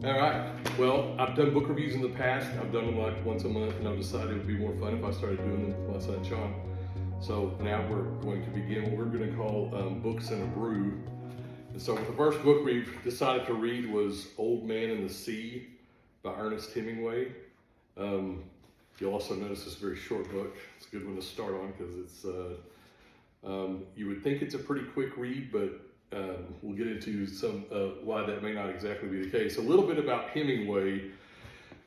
All right. Well, I've done book reviews in the past. I've done them like once a month, and I've decided it would be more fun if I started doing them with my son Sean. So now we're going to begin what we're going to call Books and a Brew. And so the first book we've decided to read was Old Man and the Sea by Ernest Hemingway. You'll also notice it's a very short book. It's a good one to start on because it's, you would think it's a pretty quick read, but we'll get into some why that may not exactly be the case. A little bit about Hemingway.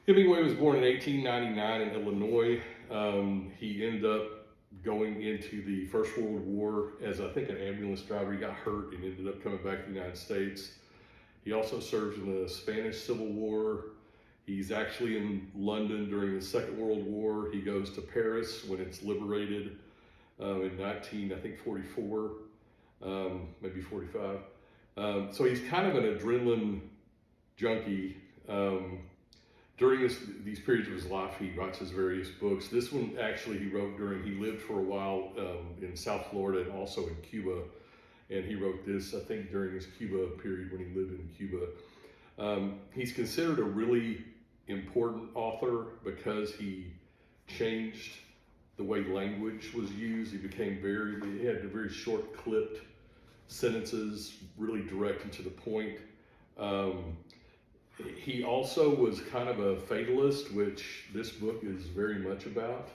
Hemingway was born in 1899 in Illinois. He ended up going into the First World War as, I think, an ambulance driver. He got hurt and ended up coming back to the United States. He also serves in the Spanish Civil War. He's actually in London during the Second World War. He goes to Paris when it's liberated in 1944. Maybe 45. So he's kind of an adrenaline junkie. During these periods of his life, he writes his various books. This one actually he wrote he lived for a while in South Florida and also in Cuba. And he wrote this, I think, during his Cuba period when he lived in Cuba. He's considered a really important author because he changed the way language was used. He had very short clipped sentences, really direct and to the point. He also was kind of a fatalist, which this book is very much about.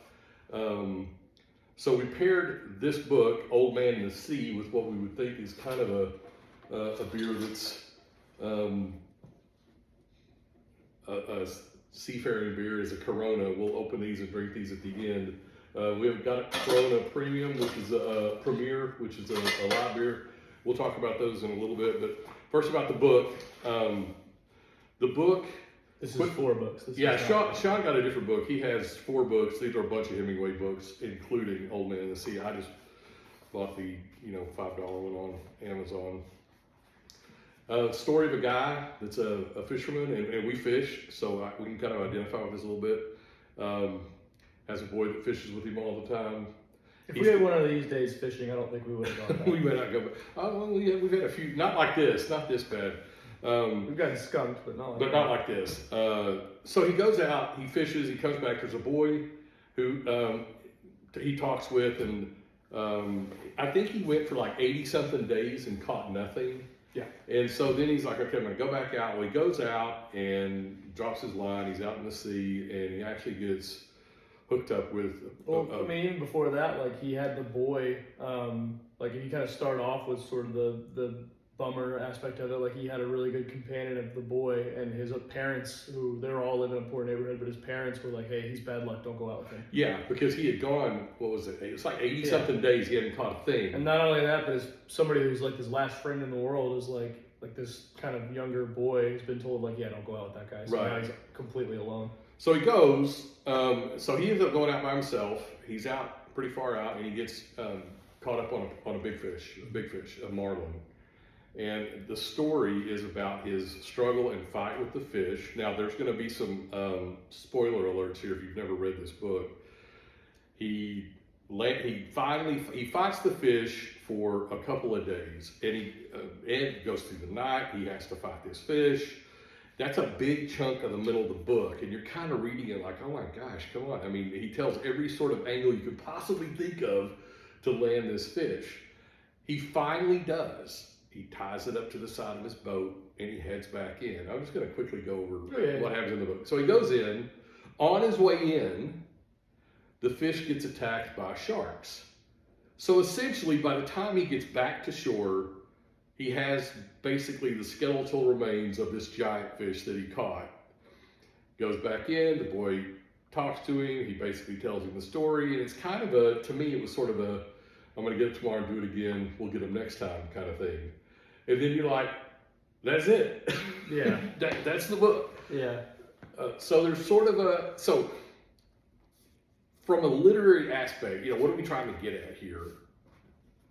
So we paired this book, Old Man and the Sea, with what we would think is kind of a beer that's a seafaring beer, is a Corona. We'll open these and drink these at the end. We have got a Corona Premium, which is a Premier, which is a light beer. We'll talk about those in a little bit, but first about the book. This is 4 books. Sean got a different book. He has 4 books. These are a bunch of Hemingway books, including Old Man and the Sea. I just bought the $5 one on Amazon. Story of a guy that's a fisherman, and we fish, so we can kind of identify with this a little bit. Has a boy that fishes with him all the time. If we had one of these days fishing, I don't think we would have gone back. We may not go back. Well, yeah, we've had a few, not like this bad. We've gotten skunked, but not like this. So he goes out, he fishes, he comes back. There's a boy who he talks with, and I think he went for like 80 something days and caught nothing. Yeah. And so then he's like, okay, I'm gonna go back out. Well, he goes out and drops his line. He's out in the sea, and he actually gets hooked up with. Even before that, like he had the boy. Like if you kind of start off with sort of the bummer aspect of it, like he had a really good companion of the boy, and his parents, who they're all live in a poor neighborhood, but his parents were like, hey, he's bad luck, don't go out with him. Yeah, because he had gone, what was it? It was like 80 something days he hadn't caught a thing. And not only that, but as somebody who's like his last friend in the world is like this kind of younger boy who's been told like, yeah, don't go out with that guy. So now he's completely alone. So he goes, so he ends up going out by himself. He's out pretty far out, and he gets caught up on a big fish, a marlin. And the story is about his struggle and fight with the fish. Now, there's going to be some spoiler alerts here if you've never read this book. He fights the fish for a couple of days, and Ed goes through the night. He has to fight this fish. That's a big chunk of the middle of the book, and you're kind of reading it like, oh my gosh, come on. I mean, he tells every sort of angle you could possibly think of to land this fish. He finally does. He ties it up to the side of his boat, and he heads back in. I'm just going to quickly go over what happens in the book. So he goes in. On his way in, the fish gets attacked by sharks. So essentially, by the time he gets back to shore, he has basically the skeletal remains of this giant fish that he caught. Goes back in, the boy talks to him, he basically tells him the story, and it's kind of to me, it was sort of I'm going to get it tomorrow and do it again, we'll get him next time kind of thing. And then you're like, that's it. Yeah. That's the book. Yeah. So there's sort of so from a literary aspect, what are we trying to get at here?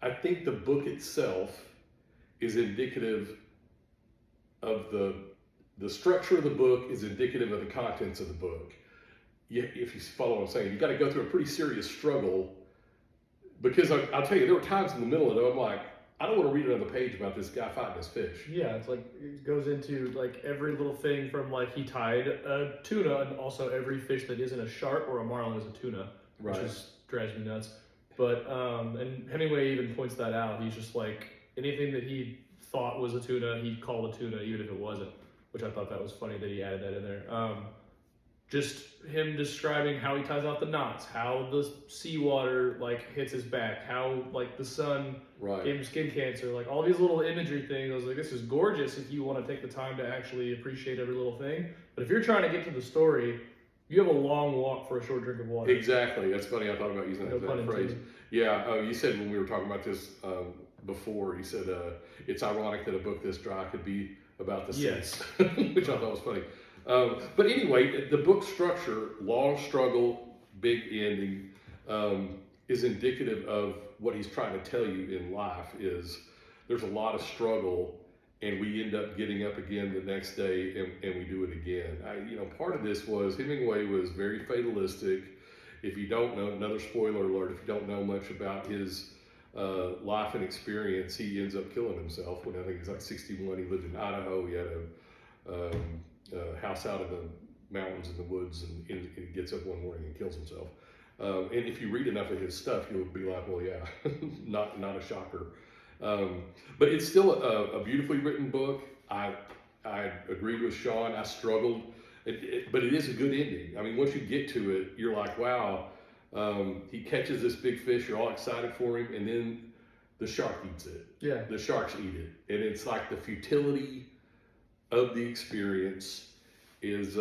I think the book itself is indicative of the structure of the book is indicative of the contents of the book. If you follow what I'm saying, you got to go through a pretty serious struggle, because I'll tell you, there were times in the middle of it, I'm like, I don't want to read another page about this guy fighting his fish. Yeah, it's like it goes into like every little thing from like he tied a tuna, and also every fish that isn't a shark or a marlin is a tuna, which is drives me nuts. But and Hemingway even points that out. He's just like anything that he thought was a tuna, he called a tuna, even if it wasn't. Which I thought that was funny that he added that in there. Just him describing how he ties out the knots, how the seawater like hits his back, how like the sun gave him skin cancer, like all these little imagery things. I was like, this is gorgeous if you want to take the time to actually appreciate every little thing. But if you're trying to get to the story, you have a long walk for a short drink of water. Exactly. That's funny. I thought about using that phrase. Yeah. You said when we were talking about this before, you said it's ironic that a book this dry could be about the sea, which I thought was funny. But anyway, the book structure, long struggle, big ending, is indicative of what he's trying to tell you in life is there's a lot of struggle and we end up getting up again the next day and we do it again. Part of this was Hemingway was very fatalistic. If you don't know, another spoiler alert, if you don't know much about his life and experience, he ends up killing himself when I think he's like 61. He lived in Idaho. He had a house out in the mountains in the woods, and he gets up one morning and kills himself. And if you read enough of his stuff, you'll be like, well, yeah, not a shocker. But it's still a beautifully written book. I agreed with Sean. I struggled, but it is a good ending. I mean, once you get to it, you're like, wow. He catches this big fish. You're all excited for him, and then the shark eats it. Yeah. The sharks eat it, and it's like the futility of the experience is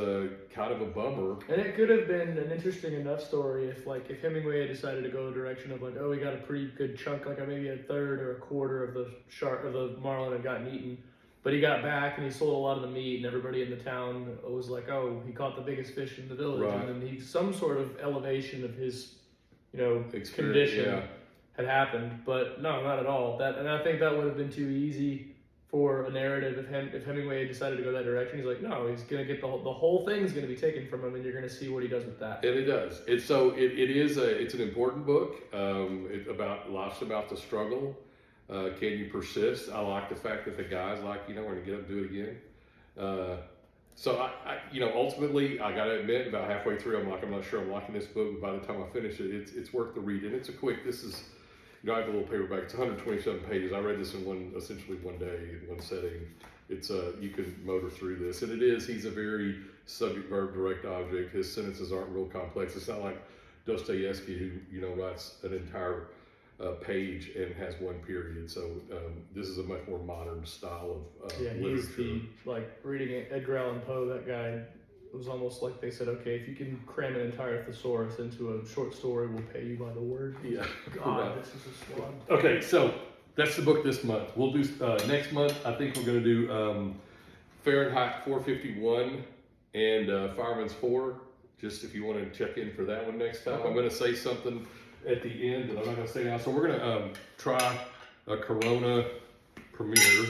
kind of a bummer. And it could have been an interesting enough story if Hemingway had decided to go a direction of like, oh, we got a pretty good chunk, like maybe a third or a quarter of the shark or the marlin had gotten eaten, but he got back and he sold a lot of the meat, and everybody in the town was like, oh, he caught the biggest fish in the village, and then some sort of elevation of his, condition had happened. But no, not at all. And I think that would have been too easy for a narrative if Hemingway had decided to go that direction. He's like, no, he's gonna get the whole thing's gonna be taken from him, and you're gonna see what he does with that. And it does. It's an important book. Life's about the struggle. Can you persist? I like the fact that the guy's like, we're gonna get up and do it again. So I ultimately, I gotta admit, about halfway through, I'm not sure I'm liking this book, but by the time I finish it, it's worth the read. And it's I have a little paperback. It's 127 pages. I read this in essentially one day, in one setting. It's you can motor through this, and he's a very subject verb direct object. His sentences aren't real complex. It's not like Dostoevsky, who writes an entire page and has one period. So this is a much more modern style of literature. Reading Edgar Allan Poe, that guy, it was almost like they said, okay, if you can cram an entire thesaurus into a short story, we'll pay you by the word. Yeah. God, this is a slog. Okay, so that's the book this month. We'll do next month. I think we're going to do Fahrenheit 451 and Fireman's 4. Just if you want to check in for that one next time. I'm going to say something at the end that I'm not going to say now. So we're going to try a Corona Premier.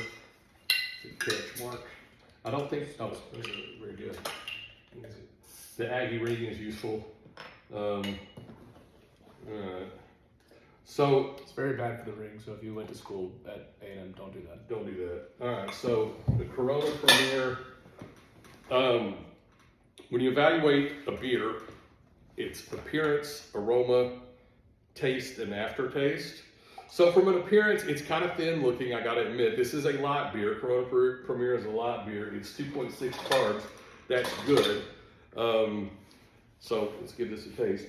Catch mark. I don't think. Oh, those are very good. The Aggie rating is useful. All right. So it's very bad for the ring. So if you went to school at A&M, don't do that. Don't do that. All right. So the Corona Premier. When you evaluate a beer, it's appearance, aroma, taste, and aftertaste. So from an appearance, it's kind of thin looking. I gotta admit, this is a light beer. Corona Premier is a light beer. It's 2.6 carbs. That's good. So let's give this a taste.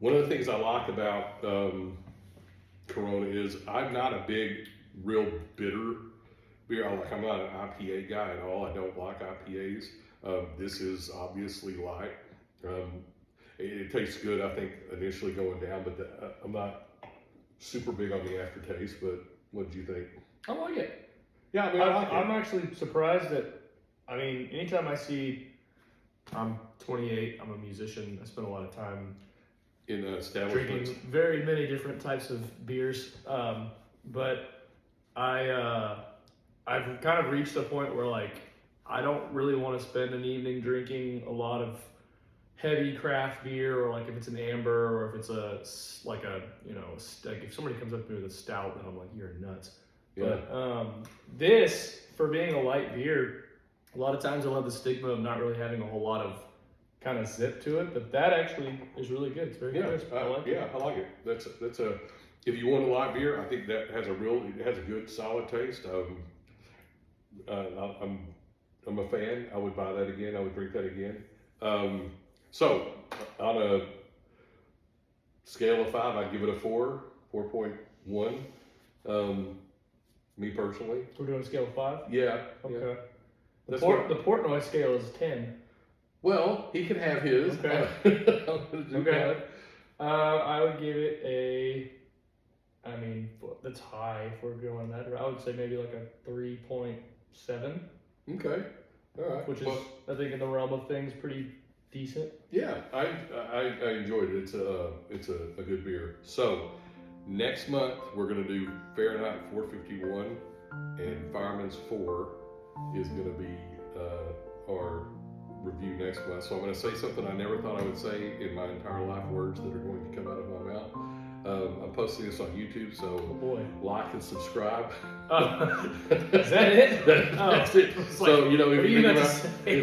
One of the things I like about Corona is I'm not a big, real bitter beer. I'm not an IPA guy at all. I don't like IPAs. This is obviously light. It tastes good, I think, initially going down, but I'm not super big on the aftertaste. But what did you think? I like it. Yeah, I mean, I like it. I'm actually surprised that, anytime I'm 28, I'm a musician, I spend a lot of time in establishments. Drinking very many different types of beers, but I've kind of reached a point where I don't really want to spend an evening drinking a lot of heavy craft beer, or like if it's an amber, or if it's like if somebody comes up to me with a stout, then I'm like, you're nuts. Yeah. But this, for being a light beer, a lot of times I'll have the stigma of not really having a whole lot of kind of zip to it, but that actually is really good. It's very crisp. I like it. I like it. That's a if you want a light beer, I think that has a good solid taste. I'm a fan. I would buy that again. I would drink that again. So on a scale of 5, I'd give it a 4.1. Me personally. We're doing a scale of 5? Yeah. Okay. Yeah. The Portnoy scale is 10. Well, he can have his. Okay. Okay. I would give it that's high if we're going that. I would say maybe like a 3.7. Okay. All right. Which is, I think, in the realm of things, pretty decent. Yeah, I enjoyed it. It's a good beer. So next month we're gonna do Fahrenheit 451, and Fireman's 4 is gonna be our review next month. So I'm gonna say something I never thought I would say in my entire life, words that are going to come out of my mouth. I'm posting this on YouTube, so like and subscribe. Is that it? That's it. So, if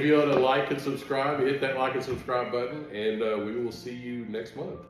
you want to like and subscribe, hit that like and subscribe button, and we will see you next month.